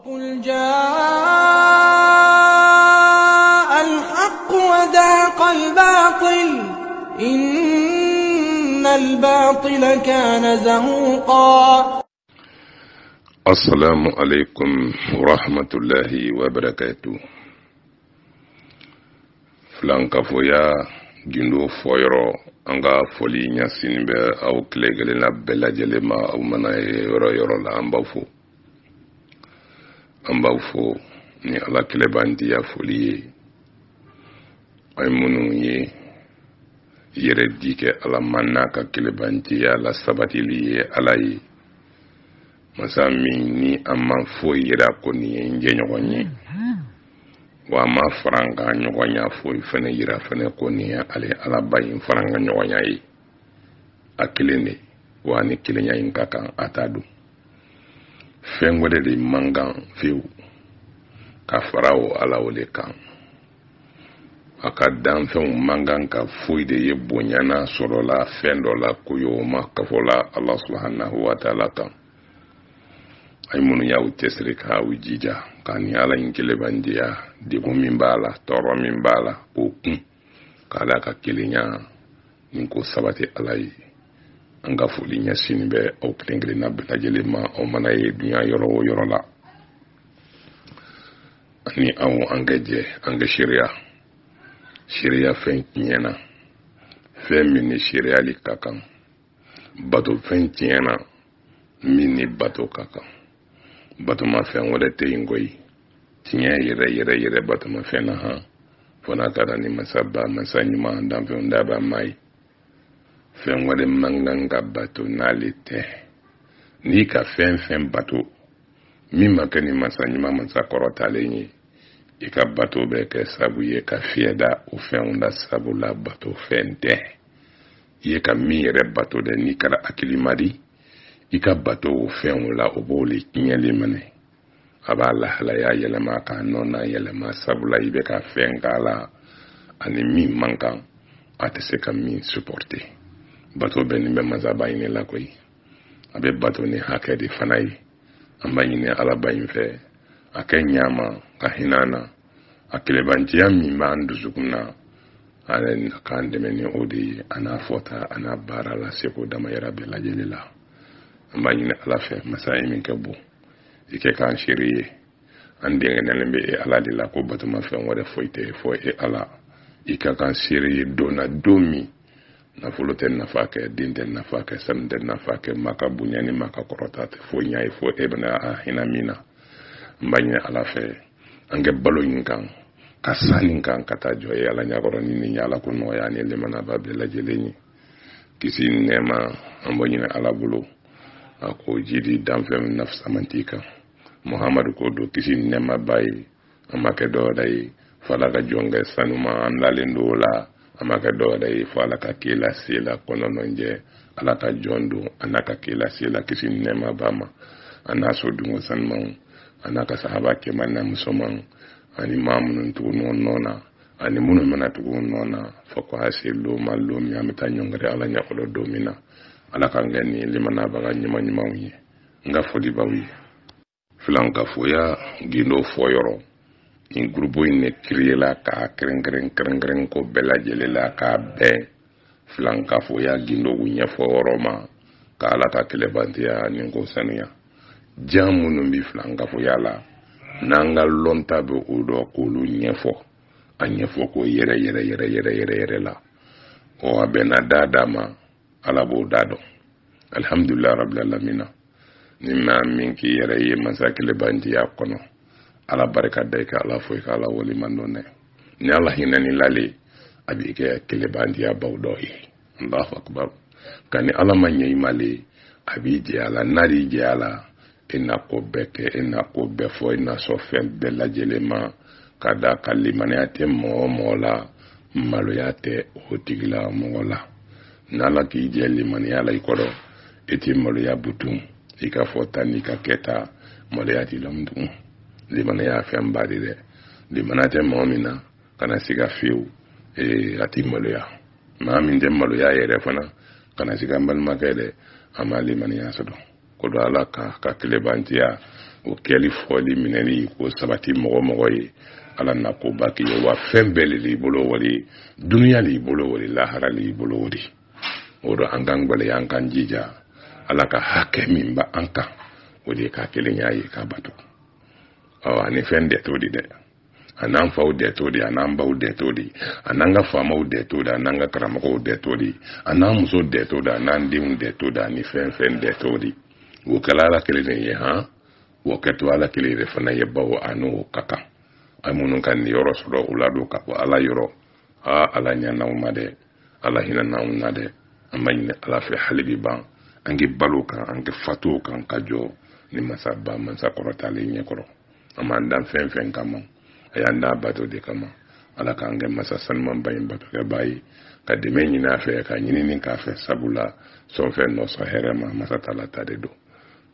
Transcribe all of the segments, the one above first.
وقل جاء الحق وزهق الباطل إن الباطل كان زهوقا. السلام عليكم ورحمة الله وبركاته. Flanka foya gindo foyro anga foli nyasinbe au klegele na bela jelema au mana yoro la ambafo ni ala klebandi ya foli ay munu ye yere dike ala manaka klebandi ya la sabatili ye alai masami ni amma fo yera ko ni ngenyo konyi wa ma faranga nyogonya fo fene yira fene ko ni ale ala bayin faranga nyogonya yi akilene wa ni kilenya inkaka atadu fengwede de mangan fiu ka farao ala ole kan akadan fe mangan ka fuide ye bonyana sorola fendola kuyo makafola Allah subhanahu wa ta'ala kan ay munu yaw tesrika wijija kan yala inkile bandia digo mimbala toro mimbala o kala ka kilenya ninko sabati alai anga fuli nya sinbe o klengre na btajele ma o manaye dunya yoro la ani awu angaje anga sharia fen nyena femini sharia likakan bato fen nyena mini bato kakan bato ma fen wala te ngoy tinya yere bato ma fen ha fona kada ni masaba masanyima ndambe ndaba mai fen wale manganga bato nalite ni ka fen bato mima kani masanyima mansakorota lenyi ika bato be ke sabu ye ka fieda o fen da sabu la bato fente ye ka mire bato de ni kala akilimadi ika bato o fen la obole kinyele mane abala hala ya yelema ka nona yelema sabu la ibe ka fen kala ani mi mankan atese ka mi supporter bato be ni be mazaba ine la koy abe bato ni hakedi fanai amba ine ala bayin fe akenyama kahinana akelebanti ya mimba nduzukuna alen kandemeni odi anafota anabara la seko dama yarabe la jelela amba ine ala fe masai minkebu ike kan shiriye andenge nelembe ala dila ko bato ma fe ngode foite fo e ala ika kan shiriye dona domi na fuluten na fake dinden na fake samden na fake maka bunyani maka korotate fo nyai fo ebna hinamina mbanye ala fe ange balo yinkan kasani kan kata joye ala nyagoro ni nyala kuno ya ni lemana babe la jelenyi kisi nema ambonye ala bulu ako jidi damfem nafsa mantika muhammad ko do kisi nema bay amake do dai falaga jonge sanuma andale ndola amaka do dai falaka kila sila kono nonje alaka jondo anaka kila sila kisi nema bama anaso dungo sanman anaka sahaba ke manna musoman ani mamun tu nona ani munu mana tu nona fako hasilu malum ya mitanyongre ala nyakolo domina alaka ngani limana baga nyima wi nga fodi bawi flanka foya gindo foyoro ni grupo ine kriela ka kreng ko bela jelela ka be flanka foya gindo wunya foroma ka alaka kelebantia ningo sanuya jamu no mi flanka foya la nanga lonta be udo kulu nyefo anyefo ko yere la o abena dadama alabo dado alhamdulillah rabbil alamin nimma minki yere masakile bandi yakono ala baraka dayka ala foyka ala woli mandone ni allah hinani lali abike kele bandi ya bawdoyi allahu akbar kani ala manyai mali abije ala nari je ala ina ko befo ina sofen de la jelema kada kalimane ate mola malo yate otigila mola nala ki jeli mani ala ikodo eti malo ya butum ika fotani ka keta malo yati lamdu limana ya fembari de limana te momina kana siga fiu ati malo ya mamin de malo ya yere fana kana siga mbal makede amali mani ya sodo ko do ala ka kile bantia o kɛli fɔli minɛli ko sabati mɔgɔ ye ala na ko baki ye wa fɛn bɛɛ le bolo wali dunuya le bolo wali lahara le bolo wali o do an kan gbale an kan jija ala ka hakɛ min ba an kan o de ka kelenya ye ka bato ani fɛn de to di dɛ anan faw de to di anan baw de to di anan ga famaw de to di anan ga karamɔgɔw de to di anan muso de to di anan denw de to di ani fɛn de to di o kala ala kelen ye ha o kɛto ala kelen de fana ye bawo anu kaka ay munun kan ni yoro sɔrɔ o la do ka ko ala yɔrɔ ala nya naw ma de ala hina naw na de amany ala fe halibi ban angi balo kan angi fatu kan ka jo ni masaba mansa korotale nye koro amanda fen kama ayanda bato de kama ala kan nge masa sanman bayin bato ga bayi ka de menyi na fe ka nyini ni ka fe sabula so fe no so herema masa talata de do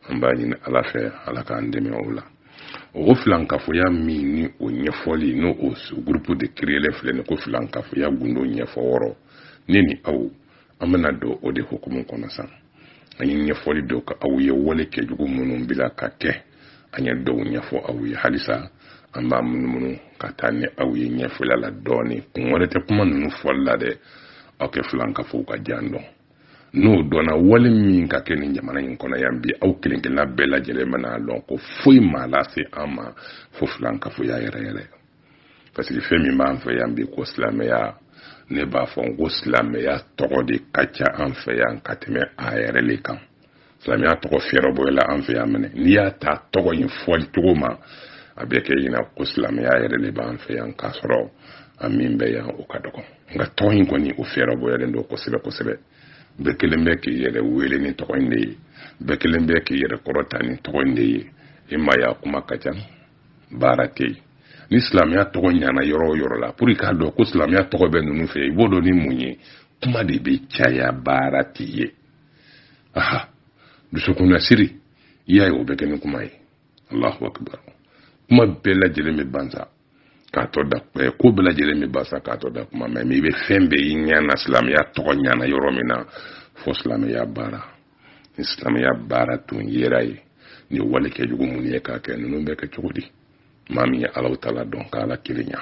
ambani ala fe ala kan de me ola o flanka fo ya mi ni o nyefoli no o groupe de créer les flènes ko flanka fo ya gundo nyefo woro nini awu amana do o de hukumun kono san anyin nyefoli do ka awu ye wole ke jugu munun bila ka ke anya do nyefo awu ye halisa amba munun ka tanne awu ye nyefo la doni ngore te kuma nunu folla de o ke flanka fo ka jando no dona wale min ka ken jamana yin kono yambi aw kilinki na bela jele mana lon ko foi mala se ama fo flanka fo ya yere parce que femi man fo yambi ko islameya ne ba fo ko islameya to de kacha an fe yan kateme ayere le kan islameya to ko fero boyla an fe yamne ni ya ta to ko yin fo to ma abeke yina ko islameya yere le ban fe yan kasoro amin be ya o kadoko nga to yin ko ni o fero boyla ndo ko sebe bekelembe ki yere wele ni tokonde bekelembe ki yere korota ni tokonde ima ya kuma kajan barate ni islamia tokonya na yoro la pour ka do ko islamia toko be nunu fe bodo ni munye kuma de be chaya barate ye aha du sokuna siri iya yo bekeni kuma yi Allahu akbar kuma bela jele me banza ka to da ko bela jele mi basa ka to da kuma me be fembe yinya na islamia tokonya na yoro mina fo islamia bara tun yerai ni wale ke jugu mun ye ka ke nunu be ke chugudi mami ya Allah taala don ka ala kilinya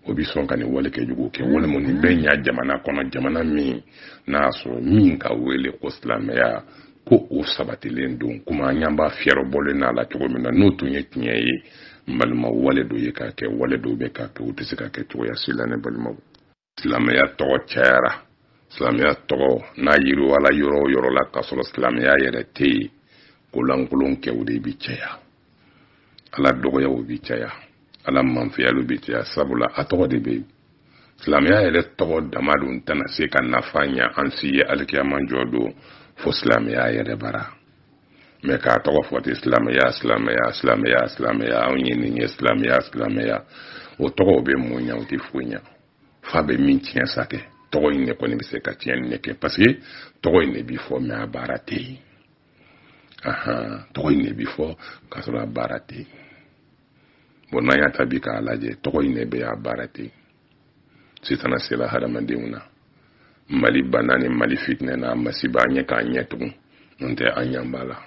obi son kan ni wale ke jugu ke wale mun be nya jamana kono jamana mi na so min ka wele ko islamia ko o sabatilen don kuma nyamba fiero bole na la chugo mina no tunye tunye malma wale do ye ka ke wale do be ka ke utisi ka ke to ya silane balma islamia to chara islamia to na yiru wala yoro la ka solo islamia yere te kulangulun ke udi bicheya ala dogo ya ubicheya ala manfiya lu bicheya sabula atoko de be islamia yere to damadun tana se kan nafanya ansiye alkiyaman jodo fo islamia yere bara me ka to fo islamia onye ni islamia o to be munya o ti funya fa be min tien sake to ne ko ni se ka tien ne ke parce que to ne bi fo me abarate aha to ne bi fo ka so abarate bona ya tabika alaje to ne be abarate sitana sela harama deuna mali banani mali fitne na masiba anye ka nyetu nte anyambala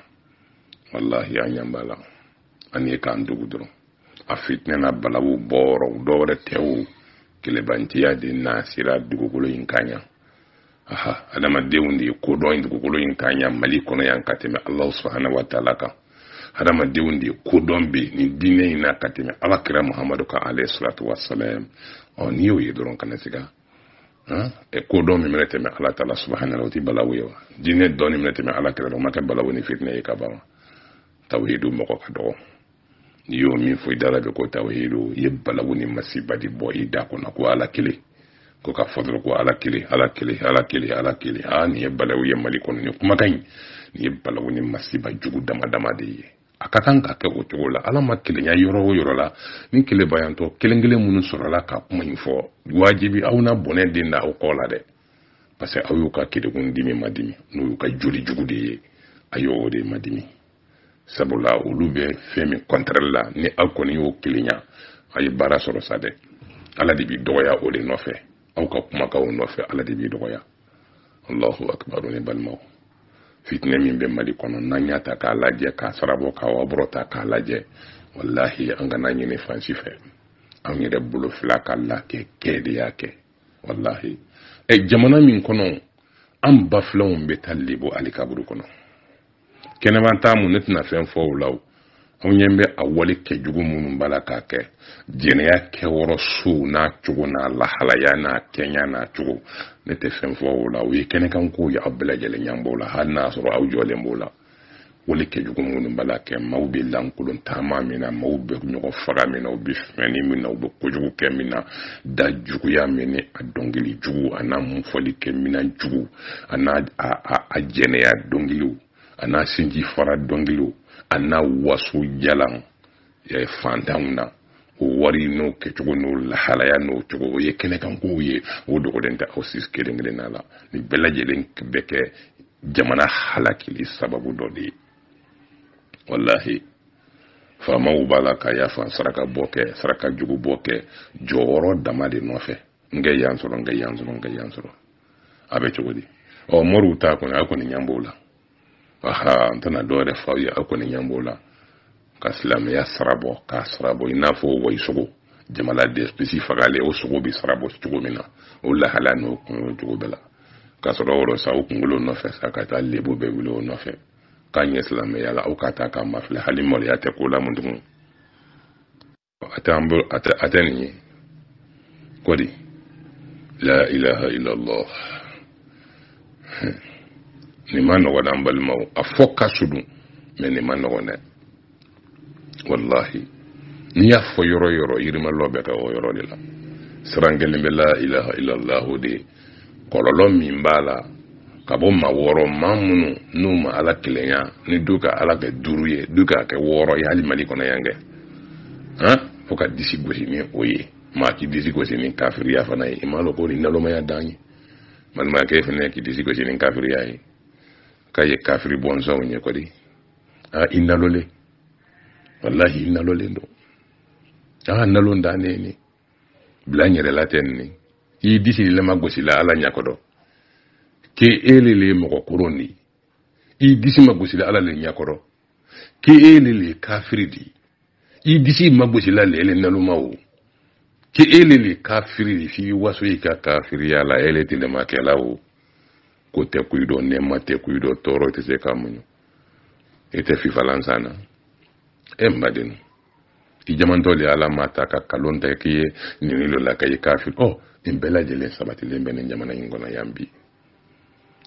wallahi anyambala anye ka ndugudro a fitne na balawu boro dore tewu kile bantiya de nasira dugukolo yinkanya aha adama dewundi ko do dugukolo yinkanya mali kono yankateme Allah subhanahu wa ta'ala ka adama dewundi ko dombe ni dine ina kateme alakira Muhammadu ka alayhi salatu wassalam on yo yedoron kanasiga e ko do mi melete me Allah ta'ala subhanahu wa ta'ala balawu dine do ni melete me alakira do maka balawu ni fitne e ka ba tawhidu moko ka do yo mi fo dara be ko tawhidu yebalawu ni masiba di boy da ko na ko ala kili ko ka fodro ko ala kili ani yebalawu ye mali ko ni kuma kan yebalawu ni masiba jugu dama de akakan ka ke o tola ala makile nya yoro la ni kile bayanto kelengele munu sorala ka kuma info wajibi auna bonen dinda o kola de parce que ayu ka kide gun dimi madimi no ka joli jugu de ayo de madimi sabula ulube femi kontrella ni alkoni yo kilinya ay bara soro sade ala dibi doya o de nofe aw ka kuma ka o nofe ala dibi doya Allahu akbar ni balmo fitne min be mali kono nanya ta ka laje ka sarabo ka wabrota ka laje wallahi an ga nanyi ne fansi fe an yede bulu flaka la ke kede yake wallahi e jamana min kono am baflon be talibo alikaburu kono kene banta mu netna fen fo law on yembe awali ke jugu munun balaka ke jene ya ke woro su na jugu na la halaya na kenya na jugu nete fen fo law yi kene kan ko ya abla jele nyambola hal nasro aw jole mbola wali ke jugu munun balaka mawbi lankulun tamamina mawbe nyoko fagamina obi feni mina obi ko jugu ke mina da jugu ya mene adongili jugu ana mufoli ke mina jugu ana a jene ya dongilu ana sinji fara dongilu ana wasu jalan ya fantamna wari no ke tugo no la halaya no tugo ye kene kan ko ye o do denta osis kede ngene nala ni belaje len beke jamana halakili sababu dodi wallahi fa mawbala ka ya fa saraka boke saraka jugu boke joro damade nofe ngey yansoro abe tugodi o moru ta ko ni nyambola aha ntana dore fa ya ko ni nyambola ka islam ya sarabo ina fo wo isugo jamala de specifique gale o sugo bi sarabo tugo mina o la halano ko tugo bela ka so do sa o kungulo no fe sa ka ta lebo be gulo no fe ka ni islam ya la o ka ta ka ma fle halimol ya te ko la mun dum atani kodi la ilaha illa allah ni mano wada mbalmo afoka sudu men ni mano wona wallahi ni ya fo yoro yirima lobe ka o yoro dila sarangel be la ilaha illa allah de kololo mimbala kabo ma woro mamunu numa ala kilenya ni duka ala ke duruye duka ke woro ya ali mali kona yange foka disi gosi ni oye ma ki disi gosi ni kafiri ya fana imalo ko ni nalo ma ya danyi man ma ke fene ki disi gosi ni kafiri ya kaye kafiri bonzo onye ko di inalole wallahi inalole ndo nalo ndane ni blanyere laten ni yi disi le magosi la ala nyakodo ke elele mo koroni yi disi magosi la ala le nyakodo ke elele kafiri di yi disi magosi la le nalo mawo ke elele kafiri fi waso yi ka kafiri ya la ele tele makelawo ko te kuido nema te kuido toro te se kamunyo ete fi falansana mbadenu ti jamantoli ala mata ka kalonta kiye ninilo la kay kafir imbela jele sabati lembe ne jamana ngona yambi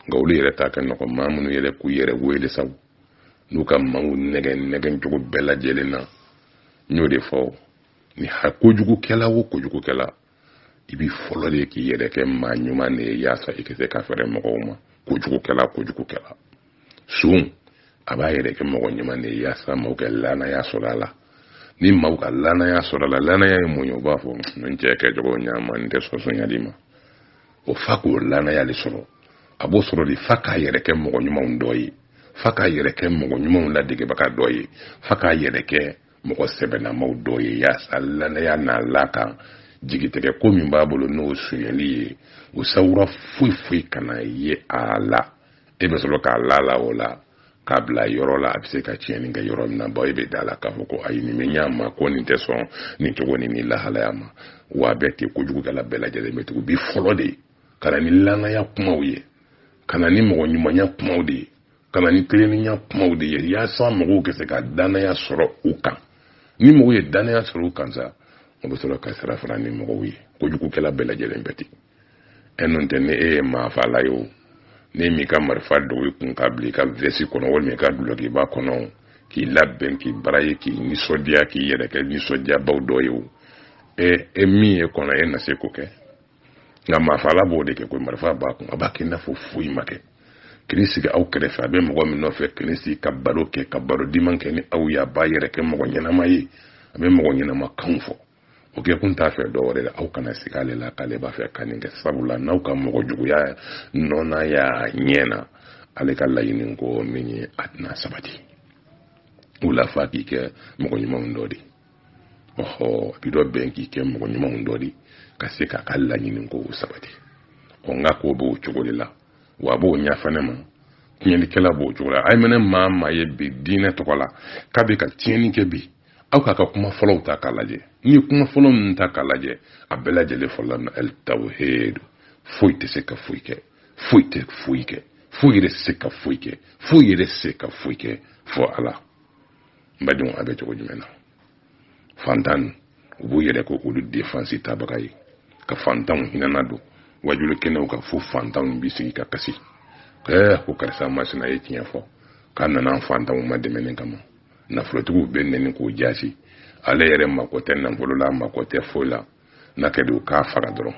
ngawli yere ta kan ko mamunu yele ku yere wele saw nuka mawu negen jugo bela jele na nyode fo ni hakojugo kela wo kojugo kela ibi folode ki yere ke manyuma ne yasa ikese kafere mokoma kojugo kela sun aba yere ke mo nyuma ne yasa mo ke lana ya solala ni mau ka lana ya solala lana ya munyo bafo nje ke jogo nyama nde so so nyalima o fako lana ya le solo abo solo di faka yere ke mo nyuma ndoyi faka yere ke mo nyuma la dige baka doyi faka yere ke mo ko sebena mo doyi ya salana ya na laka jigiteke ko min babolo no suyeli usawra fui kana ye ala ebe solo ka lala wala kabla yorola abise ka chieni nga yorom na boy be dala ka foko ayini menyama ko ni teson ni to woni ni la halayama wa beti ko jugu gala bela jele metu bi folode kana ni lana ya kumawye kana ni mo nyuma nya kumawde kana ni kleni nya kumawde ya sa mo ke se ka dana ya soro ukan ni mo ye dana ya soro ukan za mo solo ka sara frani mo wi ko jugu kala bela jele mbeti enon tene ma fala yo ne mi ka marfa do kun kabli ka vesi kono wol mi ka dulo ki ba kono ki labben ki braye ki ni sodia ki yede ke ni sodia bawdo yo mi e kono en se ko ke nga ma fala bo de ke ko marfa ba ko abaki na fo fuyi make krisi ga au krefa be mo mi no fe krisi ka baro ke ka baro diman ke ni au ya ba yere ke mo nyana mai be mo nyana ma kanfo o ke kun ta fe do wore au kana sikale la kale ba fe kaninge sabula na ka mo jugu ya nona ya nyena ale kala yinin ko minyi adna sabati ula faki ke mo nyima ndodi bido benki ke mo nyima ndodi kasika kala yinin ko sabati o nga ko bo chugulila wa bo nya fanema tiɲɛli kɛla b'o cogo la ay mena maa ye bi diinɛ tɔgɔ la k'a bɛ ka tiɲɛni kɛ bi aw k'a ka kuma fɔlɔw ta k'a lajɛ ni ye kuma fɔlɔ ninnu ta k'a lajɛ a bɛɛ lajɛlen fɔlɔ na el tawhid foyi tɛ se ka foyi kɛ foyi tɛ foyi kɛ foyi yɛrɛ se ka foyi kɛ foyi yɛrɛ se ka foyi kɛ fɔ ala n badenw a bɛ cogo jumɛn na fantan u b'u yɛrɛ ko olu défense tabaga ye ka fantanw hinɛna don wajulu kɛnɛw ka fo fantanw bi sigi ka kasi ko karisa masina ye tiɲɛ fɔ k'a nana fantanw ma dɛmɛni kama nafolotigiw bɛ nɛni k'o jaasi ale yɛrɛ mako tɛ nafolo la mako tɛ foyi la n'a kɛ de k'a faga dɔrɔn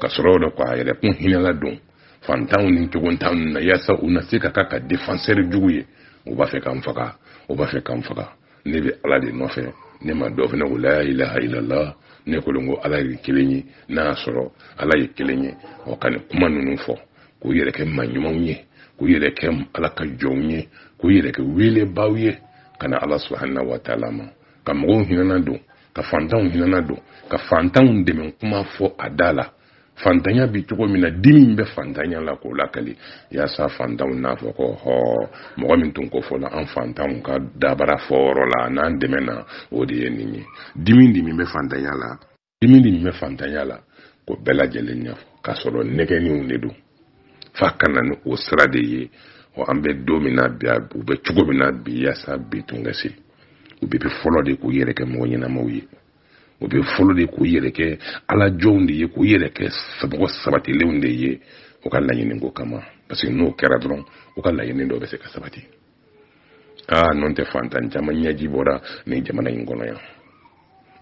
ka sɔrɔ o de ko a yɛrɛ kun hinɛla don fantanw ni cogontanw na yaasa u na se ka k'a ka défenseur jugu ye u b'a fɛ k'an faga u b'a fɛ k'an faga ne bɛ ala de nɔfɛ ne ma dɔ fana ko la ilaha illallah ne ko ko ala ye kelen ye n'a sɔrɔ ala ye kelen ye o ka nin kuma ninnu fɔ k'u yɛrɛ kɛ maɲumanw ye k'u yɛrɛ kɛ ala ka jɔnw ye k'u yɛrɛ kɛ welebaw ye kana ala subhanahu wa ta'ala ma ka mɔgɔw hinɛna don ka fantanw hinɛna don ka fantanw dɛmɛ kuma fɔ a da la fantanya bi cogo min na dimi bɛ fantanya la k'o lakali yaasa fantanw n'a fɔ ko mɔgɔ min tun ko fɔ la an fantanw ka dabara fɔyɔrɔ la n'an dɛmɛ na o de ye nin ye dimi bɛ fantanya la dimi bɛ fantanya la ko bɛɛ lajɛlen ɲɛfɔ k'a sɔrɔ nɛgɛninw de don fa kana ni o sira de ye an bɛ don min na bi u bɛ cogo min na bi yaasa bi tun ka se u bɛ fɔlɔ de k'u yɛrɛ kɛ mɔgɔ ɲɛnamaw ye u bɛ fɔlɔ de k'u yɛrɛ kɛ ala jɔnw de ye k'u yɛrɛ kɛ mɔgɔ sabatilenw de ye u ka laɲini ko kama parce que n'o kɛra dɔrɔn u ka laɲini dɔw bɛ se ka sabati n'o tɛ fantan caman ɲɛji bɔra nin jamana in kɔnɔ yan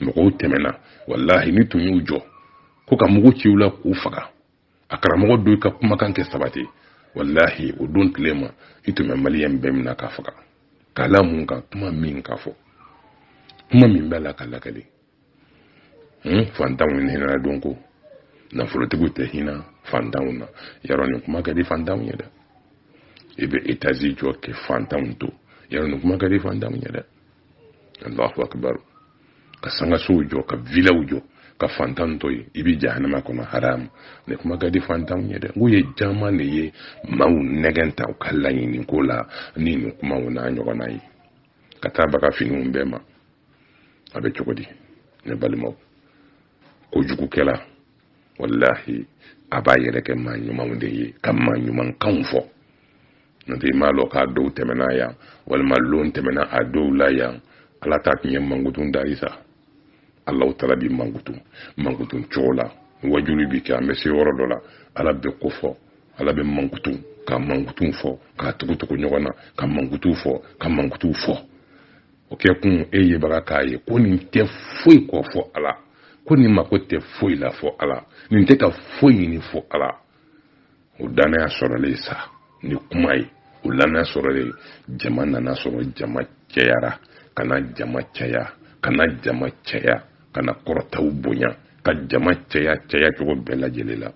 mɔgɔw tɛmɛna wallahi ni tun y'u jɔ ko ka mugu ci u la k'u faga a karamɔgɔ dɔw ka kumakan kɛ sabati wallahi o don tile ma i tun bɛ maliyɛn bɛɛ minɛ k'a faga k'a la mun kan kuma min k'a fɔ kuma min bɛ la ka lakali fantanw hinɛna don ko nafolotigiw tɛ hinɛ fantanw na yarɔ nin kuma ka di fantanw ye dɛ i bɛ etazi jɔ kɛ fantanw to yarɔ nin kuma ka di fantanw ye dɛ allahu akbar ka sangasow jɔ ka vilaw jɔ ka fantan to ye i bɛ jahanama kɔnɔ haram nin kuma ka di fantanw ye dɛ n ko ye caman de ye maaw nɛgɛn ta u ka laɲini ko la ni nin kumaw n'a ɲɔgɔnna ye ka taa baga finiw bɛɛ ma a bɛ cogo di ne balimaw kojugukɛla wallahi a b'a yɛrɛ kɛ maa ɲumanw de ye ka maa ɲumankanw fɔ n'o tɛ i m'a lɔn k'a dɔw tɛmɛna yan walima lon tɛmɛna a dɔw la yan ala ta tun ye mangutun da isa alaw taala bi mangutun cogo la wajulu bi kɛ an bɛ se yɔrɔ dɔ la ala bɛ ko fɔ ala bɛ mangutun ka mangutun fɔ k'a tugutugu ɲɔgɔn na ka mangutun fɔ ka mangutun fɔ o kɛ kun e yebaga k'a ye ko nin tɛ foyi kɔ fɔ ala ko nin mako tɛ foyi la fɔ ala nin tɛ ka foyi ɲini fɔ ala o danaya sɔrɔlen sa ni kuma ye o danaya sɔrɔlen jama nana sɔrɔ jama cɛyara kana jama cɛya kana jama cɛya kana kɔrɔtaw bonya ka jama cɛya cogo bɛɛ lajɛlen la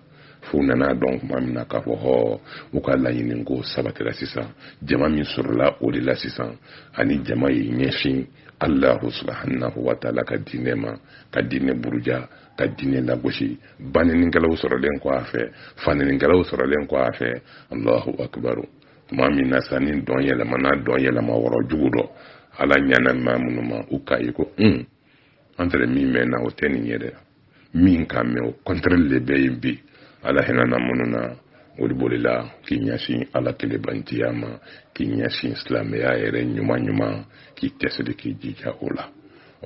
fo nana dɔn kuma min na k'a fɔ u ka laɲini ko sabatira sisan jama min sɔrɔla o de la sisan ani jama ye ɲɛsin Allahu subhanahu wa ta'ala ka diinɛ ma ka diinɛ buruja ka diinɛ lagosi baninikɛlaw sɔrɔlen kɔ a fɛ faninikɛlaw sɔrɔlen kɔ a fɛ Allahu akbar tuma min na sa ni dɔn yɛlɛma wɔrɔ jugu dɔ ala ɲana maa minnu ma u k'a ye ko an tɛrɛ min mɛn na o tɛ nin ye dɛ min ka mɛn o kɔntrɛli de bɛ yen bi ala hinɛna minnu na o de bolila k'i ɲɛsin ala kelenbantiya ma k'i ɲɛsin silamɛya yɛrɛ ɲuman k'i cɛsiri k'i jija o la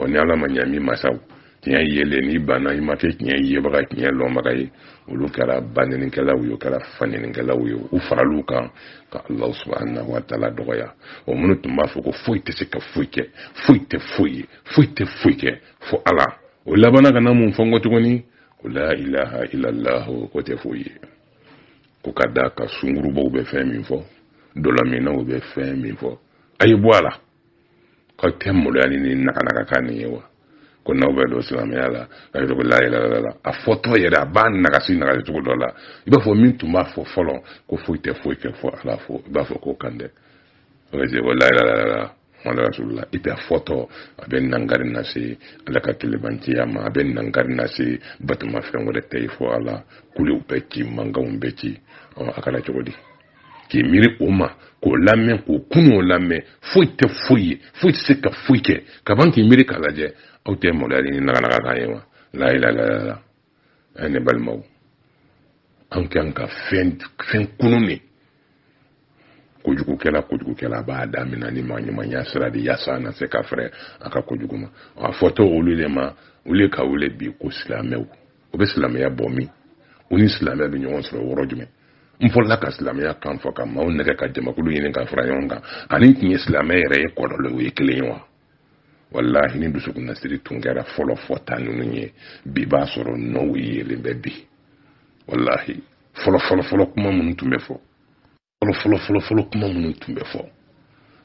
ni ala ma ɲɛ min masaw tiɲɛ yelen n'i banna i ma kɛ tiɲɛ yebaga tiɲɛ lɔnbaga ye olu kɛra baninikɛlaw ye o kɛra faninikɛlaw ye u faral'u kan ka ala subhanahu wa ta'ala dɔgɔya o minnu tun b'a fɔ ko foyi tɛ se ka foyi kɛ foyi tɛ foyi kɛ fo ala o labanna ka na mun fɔ n kɔ tuguni ko la ilaha illallah ko tɛ foyi ye ko ka da ka sungurubaw bɛ fɛn min fɔ dɔlaminaw bɛ fɛn min fɔ a ye bɔ a la k'aw tɛ maloya ni nakanaka kan nin ye wa ko n'aw bɛ don silamɛya la a ye cogo la a fɔtɔ yɛrɛ a b'a nagasi cogo dɔ la i b'a fɔ min tun b'a fɔ fɔlɔ ko foyi tɛ foyi kɛ fɔ ala fɔ i b'a fɔ k'o kan dɛ o bɛ se ko la Muhammadu Rasulullah i bɛ fɔtɔ a bɛ nangari lase ala ka kelenbantiya ma a bɛ nangari lase batomafɛn wɛrɛ tɛ i fɔ ala kulew bɛ ci mankanw bɛ ci a kɛra cogo di k'i miiri o ma k'o lamɛn k'o kunu o lamɛn foyi tɛ foyi ye foyi tɛ se ka foyi kɛ kaban k'i miiri k'a lajɛ aw tɛ maloya ni naganaga kan ye wa la ilaha illallah an ne balimaw an kan ka fɛn kunun ne kojugukɛla b'a damina ni ɲumanya sira de yaasa na se ka fɛrɛ a ka kojugu ma a fɔtɔ olu de ma olu ka wele bi ko silamɛw o bɛ silamɛya bɔ min u ni silamɛya bɛ ɲɔgɔn sɔrɔ yɔrɔ jumɛn n fɔlɔla ka silamɛya kan fɔ ka maaw nɛgɛ ka jamakulu ɲini ka fara ɲɔgɔn kan ani tun ye silamɛya yɛrɛ ye kɔlɔlɔ o ye kelen ye wa wallahi ni dusukun nasiri tun kɛra fɔlɔ fɔta ninnu ye bi b'a sɔrɔ nɔw yelen bɛ bi wallahi fɔlɔ kuma minnu tun bɛ fɔ fɔlɔ kuma minnu tun bɛ fɔ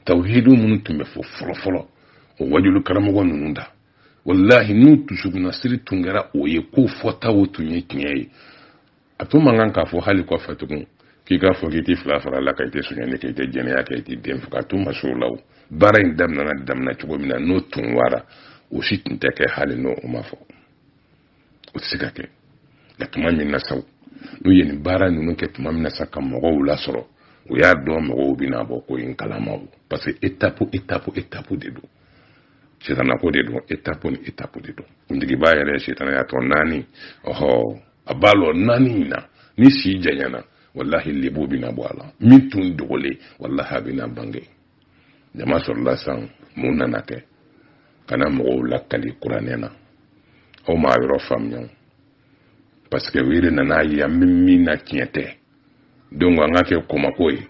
tawhidu minnu tun bɛ fɔ fɔlɔ o wajulu karamɔgɔ ninnu da wallahi n'u dusukun nasiri tun kɛra o ye ko fɔtaw tun ye tiɲɛ ye a tun man kan k'a fɔ hali kɔfɛ tugun k'i k'a fɔ k'i tɛ fila fara la k'i tɛ suɲɛni k'i tɛ jɛnɛya k'i tɛ den faga tun ma s'o la o baara in daminɛ cogo min na n'o tun wara o si tun tɛ kɛ hali n'o ma fɔ o tɛ se ka kɛ nka tuma min na saw n'u ye nin baara ninnu kɛ tuma min na sa ka mɔgɔw lasɔrɔ o y'a dɔn mɔgɔw bɛna bɔ ko in kalama parce que étape de don sitana ko de don étape ni étape de don kuntigiba yɛrɛ sitana y'a tɔ naani a b'a lɔ naani in na ni si janyana wallahi lebu bɛna bɔ a la min tun dogolen wallahi a bɛna bange jama sɔrɔla san mun nana kɛ kana mɔgɔw lakali kuranɛ na aw m'a yɔrɔ faamuya parce que o yɛrɛ nana ye an bɛ min na tiɲɛ tɛ donc an ka kɛ kɔmako ye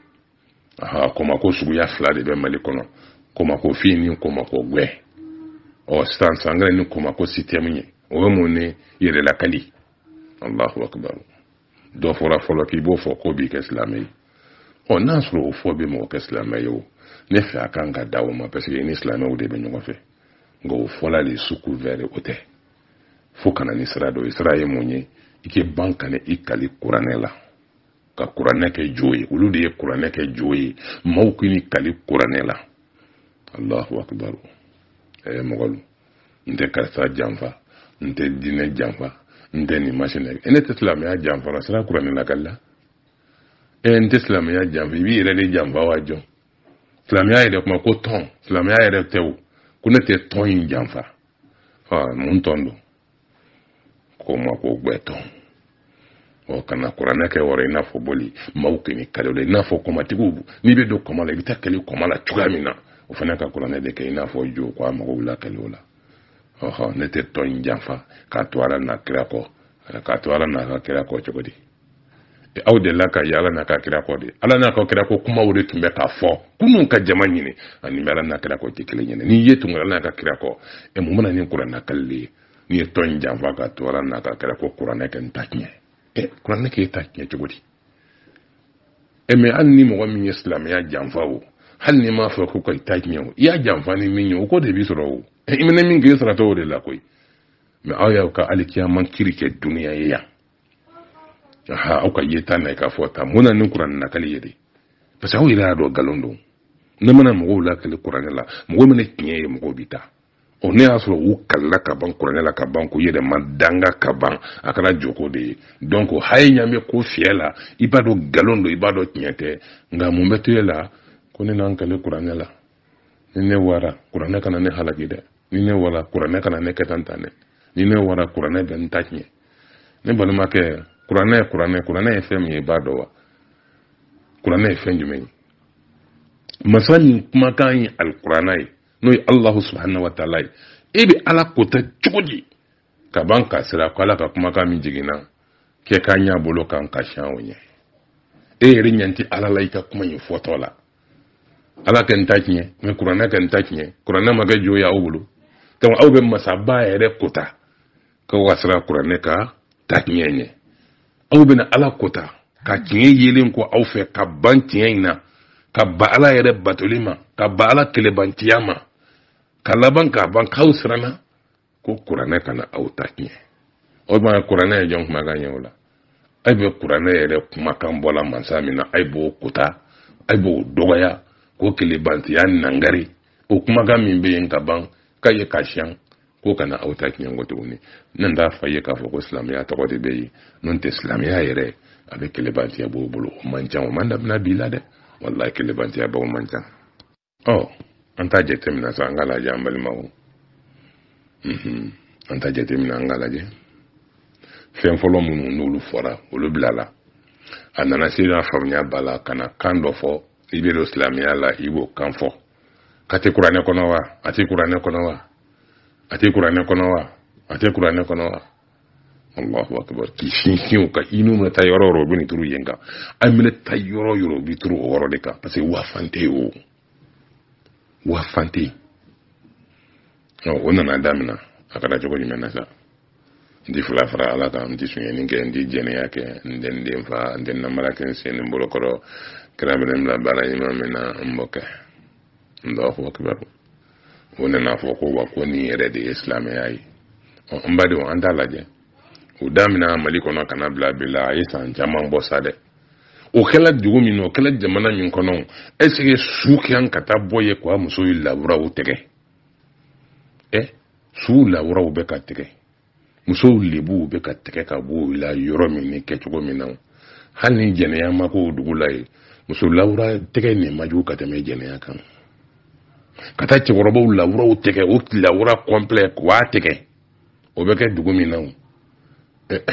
kɔmako suguya fila de bɛ mali kɔnɔ kɔmako fin ni kɔmako gwɛ sisan sangare ni kɔmako système ye o ye mun ni yɛrɛlakali allahu akbar dɔ fɔra fɔlɔ k'i b'o fɔ ko b'i kɛ silamɛ ye n'a sɔrɔ o fɔ bɛ mɔgɔ kɛ silamɛ ye o ne fɛ a kan ka da o ma parce que ni silamɛw de bɛ ɲɔgɔn fɛ nka o fɔla de sous couvert o tɛ fo kana ni sira dɔ ye sira ye mun ye i k'i ban ka i kali kuranɛ la ka kuranɛ kɛ jo ye olu de ye kuranɛ kɛ jo ye maaw k'i ni kali kuranɛ la allahu akbar mɔgɔlu n tɛ karisa janfa n tɛ diinɛ janfa n tɛ nin masina ne tɛ silamɛya janfa la sira kuranɛ la kali la n tɛ silamɛya janfa i b'i yɛrɛ de janfa wa jɔn silamɛya yɛrɛ kuma ko tɔn silamɛya yɛrɛ tɛ o ko ne tɛ tɔn in janfa mun tɔn don ko ma ko gbɛ tɔn kana kuranɛ kɛ wɔrɔ i n'a fɔ boli maaw kɛ ni kale la i n'a fɔ kɔmatigiw n'i bɛ don kɔma la i bɛ taa kɛlɛ kɔma la cogoya min na o fana ka kuranɛ de kɛ i n'a fɔ jo ko a mɔgɔw la kɛlɛ o la ne tɛ tɔn in janfa k'a to ala n'a kira kɔ k'a to ala n'a ka kira kɔ cogo di aw de la ka yala n'a ka kira kɔ de ala n'a ka kira kɔ kumaw de tun bɛ k'a fɔ kunun ka jama ɲini ani ala n'a kira kɔ tɛ kelen ɲini n'i ye tun ala n'a ka kira kɔ mun bɛna ni kuranɛ kalile ye n'i ye tɔn in janfa k'a to ala n'a ka kira kɔ kuranɛ kɛ n ta tiɲɛ kuranɛ k'e ta tiɲɛ cogo di mais hali ni mɔgɔ min ye silamɛya janfa o hali ni m'a fɔ ko ka i ta tiɲɛ o i y'a janfa ni min ye o ko de b'i sɔrɔ o i mana min kɛ i saratɔ o de la koyi mais aw y'aw ka alikiyama kiri kɛ duniya ye yan aw ka yeta na k'a fɔ ta mun na ni kuranɛ nakali ye de parce que aw yɛrɛ y'a dɔn nkalon don ne mana mɔgɔw lakali kuranɛ la mɔgɔ min tiɲɛ ye mɔgɔw bi taa ne y'a sɔrɔ u kalila ka ban kuranɛ la ka ban k'u yɛrɛ ma danga ka ban a kɛra joko de ye donc haye ɲamɛ ko fiyɛ la i b'a dɔn nkalon don i b'a dɔn tiɲɛ tɛ nka mun bɛ to e la ko ne n'an kale kuranɛ la ni ne wara kuranɛ kana ne halaki dɛ ni ne wara kuranɛ kana ne kɛ tan dɛ ni ne wara kuranɛ bɛ n ta tiɲɛ ne balimakɛ kuranɛ ye fɛn min ye i b'a dɔn wa kuranɛ ye fɛn jumɛn ye masa min kumakan ye alikuranɛ ye n'o ye alahu subhanahu wa ta'ala ye e bɛ ala kota cogo di ka ban ka sira ko ala ka kumakan min jiginna kɛ k'a ɲɛ bolo kan ka siɲɛ o ɲɛ e yɛrɛ ɲɛ tɛ ala la i ka kuma in fɔtɔ la ala kɛ n ta tiɲɛ mais kuranɛ kɛ n ta tiɲɛ kuranɛ ma kɛ jo ye aw bolo donc aw bɛ masaba yɛrɛ kota k'aw ka sira kuranɛ ka ta tiɲɛ ɲɛ aw bɛna ala kota ka tiɲɛ yelen ko aw fɛ ka ban tiɲɛ in na ka ba ala yɛrɛ batoli ma ka ba ala kɛlɛbantiya ma ka laban k'a ban k'aw siranna ko kuranɛ kana aw ta tiɲɛ o tuma kuranɛ ye jɔn kumakan ye o la a bɛ kuranɛ yɛrɛ kumakan bɔla masa min na a b'o kota a b'o dɔgɔya ko kɛlɛbantiya nangari o kumakan min bɛ yen ka ban k'a ye ka siyan ko kana aw ta tiɲɛ ko tuguni ne t'a fɔ ye k'a fɔ ko silamɛya tɔgɔ de bɛ yen n'o tɛ silamɛya yɛrɛ avec kelebantiya b'o bolo o man ca o man dabila bi la dɛ wallahi kelebantiya b'o man ca an t'a jateminɛ sa an ka lajɛ an balimaw an t'a jateminɛ an ka lajɛ fɛn fɔlɔ minnu n'olu fɔra olu bila la a nana se la faamuya ba la ka na kan dɔ fɔ i bɛ don silamɛya la i b'o kan fɔ ka tɛ kuranɛ kɔnɔ wa a tɛ kuranɛ kɔnɔ wa a tɛ kuranɛ kɔnɔ wa a tɛ kuranɛ kɔnɔ wa Allahu akbar k'i sinsin ka i n'u bɛna taa yɔrɔ yɔrɔ u bɛ nin turu yen kan an bɛna taa yɔrɔ yɔrɔ u bɛ turu o yɔrɔ de kan parce que wafan tɛ yen o wafan tɛ yen o nana daminɛ a kɛra cogo jumɛn na sa n tɛ fila fara ala kan n tɛ sunyɛni kɛ n tɛ jɛnɛya kɛ n tɛ n den fa n tɛ namara kɛ n sen ni n bolokɔrɔ kira bɛ n bila baara ɲuman min na n b'o kɛ Allahu akbar o nana fɔ ko wa ko nin yɛrɛ de ye silamɛya ye n badenw an t'a lajɛ o daminɛ Mali kɔnɔ ka na bila bi la a ye san caman bɔ sa dɛ o kɛla dugu min na o kɛla jamana min kɔnɔ est ce que su kɛ ka taa bɔ ye k'a muso ye lawuraw tigɛ su lawuraw bɛ ka tigɛ musow lebuw bɛ ka tigɛ ka bɔ la yɔrɔ min ni kɛcogo min na hali ni jɛnɛya ma k'o dugu la ye muso lawura tigɛ nin ma jugu ka tɛmɛ jɛnɛya kan ka taa cɛkɔrɔbaw lawuraw tigɛ o lawura complet k'a tigɛ o bɛ kɛ dugu min na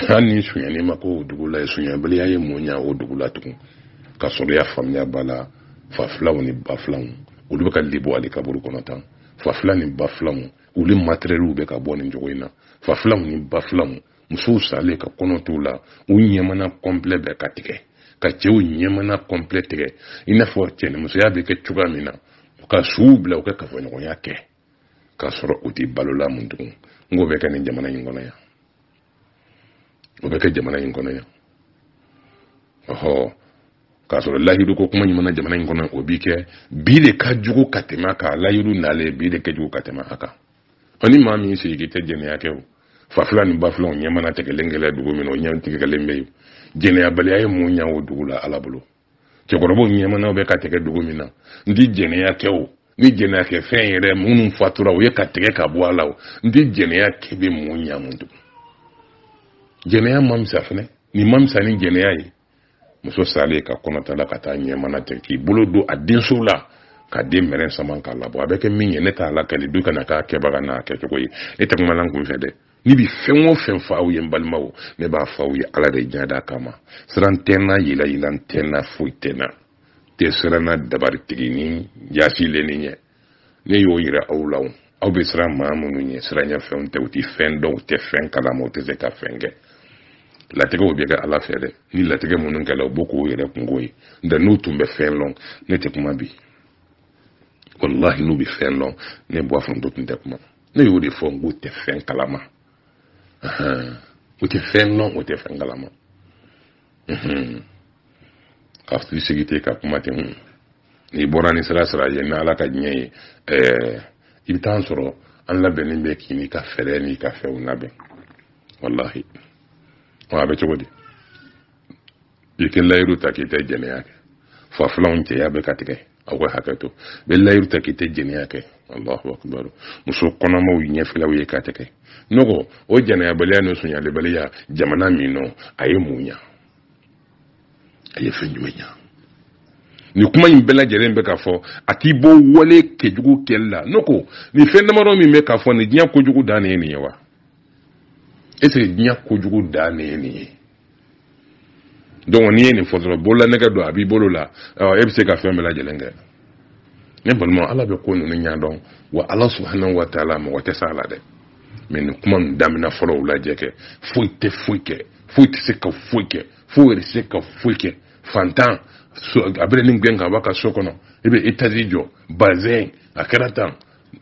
hali ni sunyani ma k'o dugu la ye sunyabaliya ye mun ɲa o dugu la tugun ka sɔrɔ ya faamuya ba la fa filaw ni ba filaw olu bɛ ka lebu ale kaburu kɔnɔ tan fa fila ni ba filaw olu matériel bɛ ka bɔ nin cogo in na fa filaw ni ba filaw musow salen ka kɔnɔ t'u la u ɲɛmana complet bɛɛ ka tigɛ ka cɛw ɲɛmana complet tigɛ i n'a fɔ cɛnimusoya bɛ kɛ cogoya min na ka suw bila u ka kafoɲɔgɔnya kɛ ka sɔrɔ u tɛ balola mun tugun n k'o bɛ kɛ nin jamana in kɔnɔ yan o bɛ kɛ jamana in kɔnɔ yan k'a sɔrɔ lahidu ko kuma ɲuman na jamana in kɔnɔ o bi kɛ bi de ka jugu ka tɛmɛ a kan lahidu nalen bi de ka jugu ka tɛmɛ a kan ni maa min sigi k'i tɛ jɛnɛya kɛ o fa fila ni ba filaw ɲɛmana tigɛlen kɛlɛ dugu min na o ɲɛ tigɛlen bɛ yen jɛnɛyabaliya ye mun ɲa o dugu la ala bolo cɛkɔrɔbaw ɲɛmanaw bɛ ka tigɛ dugu min na n tɛ jɛnɛya kɛ o ni jɛnɛya kɛ fɛn yɛrɛ minnu fatura o ye ka tigɛ ka bɔ a la o n tɛ jɛnɛya kɛ bɛ mun ɲa mun tugun jɛnɛya mamisa fɛnɛ ni mamisa ni jɛnɛya ye muso salen ka kɔnɔta la ka taa ɲɛmana tigɛ k'i bolo don a denso la ka den mɛrɛn sama k'a labɔ a bɛ kɛ min ye ne t'a lakali du kana k'a kɛbaga n'a kɛcogo ye ne tɛ kuma la n kun fɛ dɛ ni bi fɛn o fɛn fɔ aw ye n balimaw ne b'a fɔ aw ye ala de ɲɛ d'a kama siran tɛ n na yɛlɛ yɛlɛ tɛ n na foyi tɛ n na tɛ siran na dabaritigi ni yaasilen ni ɲɛ ne y'o yira aw la aw bɛ siran maa minnu ɲɛ siranya fɛnw tɛ u tɛ fɛn dɔn u tɛ fɛn kalama u tɛ se ka fɛn kɛ latigɛw bɛ kɛ ala fɛ dɛ ni latigɛ minnu kɛla u b'o k'o yɛrɛ kungo ye nka n'u tun bɛ fɛn lɔn ne tɛ kuma bi wallahi n'u bɛ fɛn lɔn ne bɔ foronto tun tɛ kuma ne y'o de fɔ n k'u tɛ fɛn kalama u tɛ fɛn lɔn u tɛ fɛn kalama ka sigi ten ka kuma ten n'i bɔra ni sira sira ye ni ala ka diɲɛ ye i bɛ taa sɔrɔ an labɛnnen bɛ k'i n'i ka fɛɛrɛ n'i ka fɛnw labɛn wallahi a bɛ cogo di i kɛ layiru ta k'i tɛ jɛnɛya kɛ fa filaw cɛya bɛ ka tigɛ aw ka hakɛ to bɛ layiru ta k'i tɛ jɛnɛya kɛ Allahu akbar muso kɔnɔmaw ɲɛfilaw ye ka tigɛ nɔgɔ o jɛnɛyabaliya ni sunyalibaliya jamana min nɔ a ye mun ɲa a ye fɛn jumɛn ɲa ni kuma in bɛɛ lajɛlen bɛ k'a fɔ a t'i bɔ wale kɛjugu kɛli la nɔgɔ ni fɛn damadɔ min bɛ k'a fɔ ni diɲɛ kojugu dan ne ye nin ye wa est ce que diɲɛ kojugu dan ne ye nin ye donc n'i ye nin fɔ dɔrɔn bolola nɛgɛ don a b'i bolo la e bɛ se ka fɛn bɛɛ lajɛlen kɛ ne balima ala bɛ ko ninnu ɲɛdɔn wa ala subhanahu wa taala mɔgɔ tɛ s'a la dɛ mais nin kuma ninnu daminɛ fɔlɔ u lajɛ kɛ foyi tɛ foyi kɛ foyi tɛ se ka foyi kɛ foyi yɛrɛ se ka foyi kɛ fantan a bɛ nin gɛn ka bɔ a ka so kɔnɔ i bɛ étage jɔ bazɛn a kɛra tan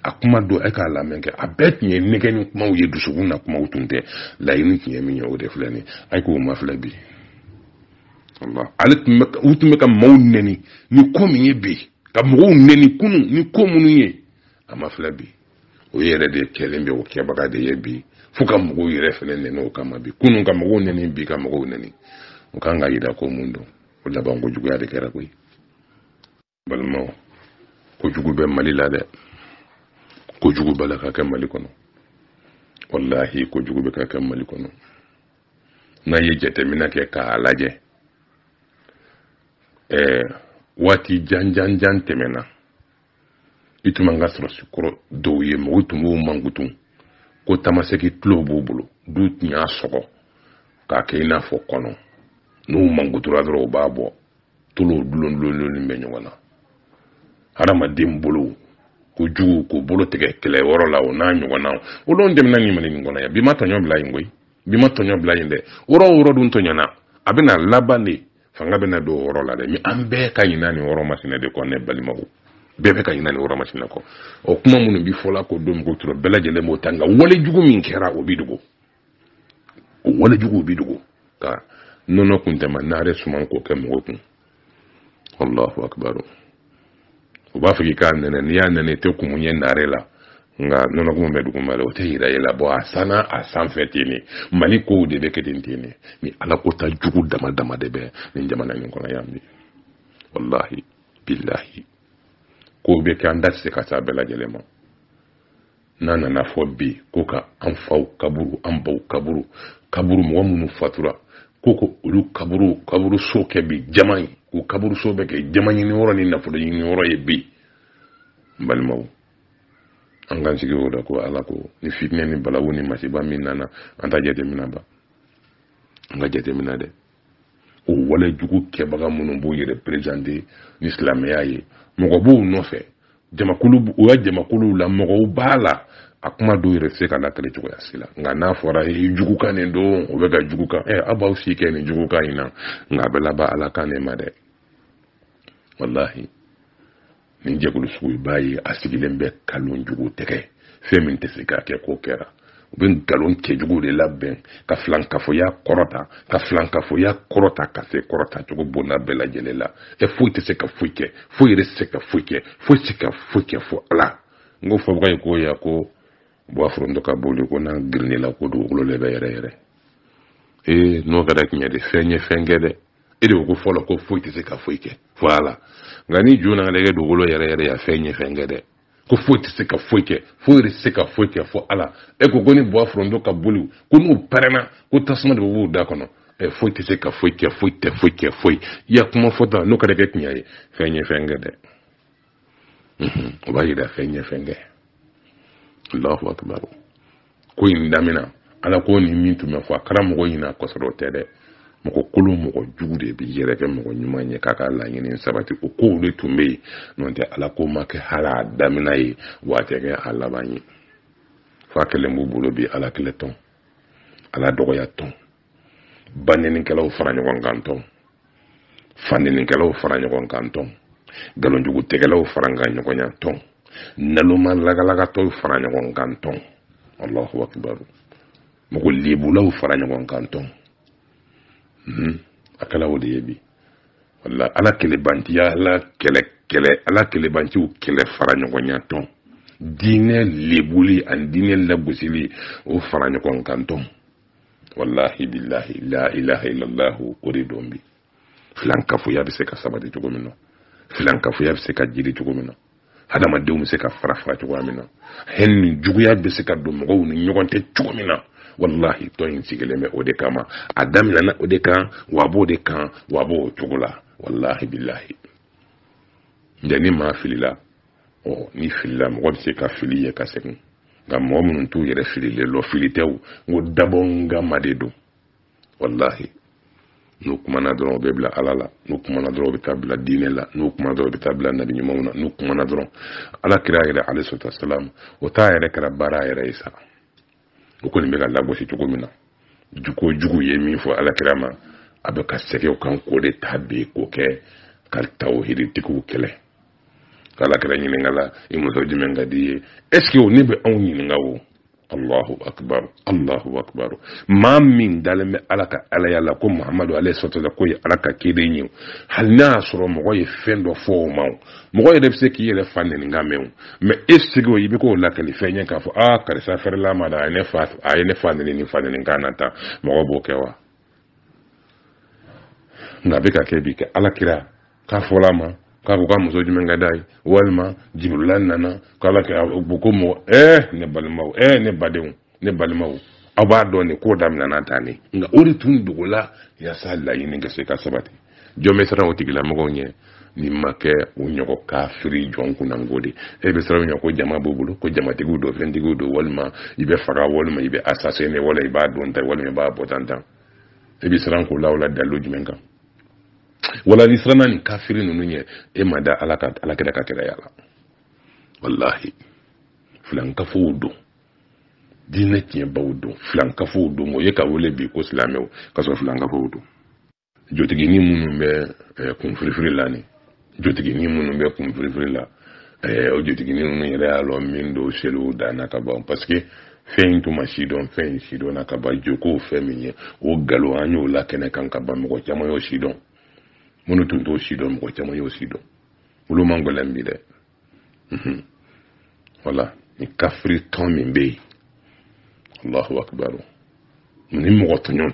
a kuma don e k'a lamɛn kɛ a bɛɛ tun ye nɛgɛ ni kumaw ye dusukun na kumaw tun tɛ laɲini tun ye min ye o de filɛ nin ye a ye k'o ma filɛ bi ale u tun bɛ ka maaw nɛni ni ko min ye bi ka mɔgɔw nɛni kunun ni ko minnu ye a ma filɛ bi o yɛrɛ de kɛlen bɛ o kɛbaga de ye bi fo ka mɔgɔw yɛrɛ fɛnɛ nɛni o kama bi kunun ka mɔgɔw nɛni bi ka mɔgɔw nɛni o kan ka yira ko mun don o laban kojuguya de kɛra koyi balimaw kojugu bɛ mali la dɛ kojugu bala ka kɛ mali kɔnɔ wallahi kojugu bɛ ka kɛ mali kɔnɔ n'a ye jateminɛ kɛ k'a lajɛ wati jan temena itumanga soro sukoro doye mo tumu mangutun ko tamaseki tlo bubulu dut nya soko ka ke ina fo kono no mangutura dro babo tulo dulon ni menyona harama dimbulu ko jugu ko bolo tege kele woro lawo na nyona o don dem na ni mani ngona ya bima tonyo bla ngoy bima tonyo bla inde woro dun tonyana abina labani fanga bena do woro la de mi ambe kanyina ni woro masine de ko ne balimawu bebe kanyina ni woro masine ko o kuma munu bi fola ko dum ko turo bela jele mo tanga wole jugu min kera o bidugo wole jugu bidugo ka nono kunta manare suman ko kam ngokun Allahu akbar o ba fiki kan ne ya ne te ku munye narela nga nono ko medu ko mala o te ira yela bo asana asan fetini mani ko de be kedintini mi ala ko ta jugu dama de be ni jamana ni ko na yambi wallahi billahi ko be kan da se ka sa bela jelema nana na fobi ko ka an faw kaburu an baw kaburu mo munu fatura koko olu kaburu so ke bi jamai ko kaburu so be ke jamai ni woro ni na fudo ni woro e bi balmaw angan sigi woda ko ala ko ni fitne ni bala woni masiba min nana anta jete minaba anga jete minade o wala jugu ke baga munun bo yere representer l'islam yayi mo ko bu no fe jamakulu la mo ko bala akuma do yere se kana tele ko yasila nga na fora jugu kanen do o be ga jugu ka aba usi ke ni jugu ka ina nga bela ba ala kane made wallahi ni jegulu suyi bayi asigilembe kalon jugu teke femin tesika ke ko kera ben galon ke jugu de labben ka flanka fo ya korota ka se korota jugu bona bela jelela e fuite se ka fuike fuire se ka fuike fuike fo ala ngo fo bray ko ya ko bo afrondo ka boli ko na grine la ko do lo le bayere no kada kinya de fenye fengede ede ko folo ko fuite se ka fuike voilà ngani juna ngale do golo yere ya fenye fengede ko fuite se ka fuike fuire se ka fuike fo ala e ko goni bo afrondo ka boli ko no perena ko tasma de wo da kono e fuite se ka fuike foi ya kuma fota no kada kinya fenye fengede o bayi da fenye fengede Allahu akbar ko indamina ala ko ni mintu me fa karam ko ina ko soro tede moko kulu moko jugude bi yere ke moko nyumanye kaka la yini sabati ko ko le tumbe non te ala ko make hala damina yi wate ke ala bani fa kele mbubulo bi ala kele ton ala dogo ya ton baneni kala o faranyo kon kanton faneni kala o faranyo kon kanton galon jugu tegela o faranga nyoko nyanton naluma laga to faranyo kon kanton Allahu akbar moko libula o faranyo kon kanton akala wode yebi walla ala kele banti ya ala kele banti o kele faranyo kon nyanton dine libuli an dine labusili o faranyo kon kanton wallahi billahi la ilaha illallah uridombi flanka fu yabi se ka sabati to gomino flanka fu yabi se ka jiri to gomino hadama deum se ka farafa to gomino hen jugu yabi se ka do mo ni nyogonte to gomino wallahi to yin sigele me ode kama adam lana ode kan wabo de kan wabo tugula wallahi billahi ndani ma filila o ni filila mo se ka filiye ka sekun ga mo mun tu yere filile lo filitew ngo dabonga madedo wallahi no kuma na dron bebla alala no kuma na dron bitabla dinela no kuma na dron bitabla nabi nyumuna no kuma na dron ala kira ila alayhi salatu wassalam o ta yere kara bara yere isa ko ni mega labo si tukumina jugu yemi fo ala kira ma abaka seke o kan ko de tabe ko ke kal tawhid tiku kele kala kira nyine ngala imuso jimenga di est-ce que on nibe on nyine ngawo Allahu akbar ma min dalme alaka ala yalla ko Muhammadu alayhi salatu wa ko alaka kede nyi hal nasro mo goye fendo fo maw mo goye def se ki yele fanne nga mew mais est-ce que yibi ko la kali fenyen ka fo kare sa fer la ma da ne fa ne fanne ni fanne nga nata mo go bokewa na be ka kebi ke ala kira ka fo la ma ka ko muso jumenga dai walma jibril nana kala ka buko mo ne balmaw ne badeu ne balmaw aba do ne ko dam nana tani nga ori tun dugula ya sala yini ga se ka sabati jome sara o tigila mo gonye ni make o nyoko kafiri jonku nangode e be sara nyoko jama bobulo ko jama tigudo fendigudo walma ibe faga walma ibe assassiner wala iba donta walma iba botanta e be sara ko lawla dalu jumenga wala ni sara ni kafiri nunu nye e mada alaka ka kira yala wallahi fulan kafudo dina tiɲɛ baw don filankafow don o ye ka wele bi ko silamɛw ka sɔrɔ filankafow don jotigini minnu bɛ kunfirifiri la ni jotigini minnu bɛ kunfirifiri la o jotigini ninnu yɛrɛ y'a lɔn min don seliw danna ka ban parce que fɛn in tun ma sidɔn fɛn in sidɔnna ka ban joko fɛn min ye o nkalon an y'o la kɛnɛ kan ka ban mɔgɔ caman y'o sidɔn minnu tun t'o sidɔn mɔgɔ caman y'o sidɔn olu man gɛlɛn bi dɛ voilà ni kafiri kan min bɛ yen Allahu akbar. Ni mɔgɔ tɔɲɔn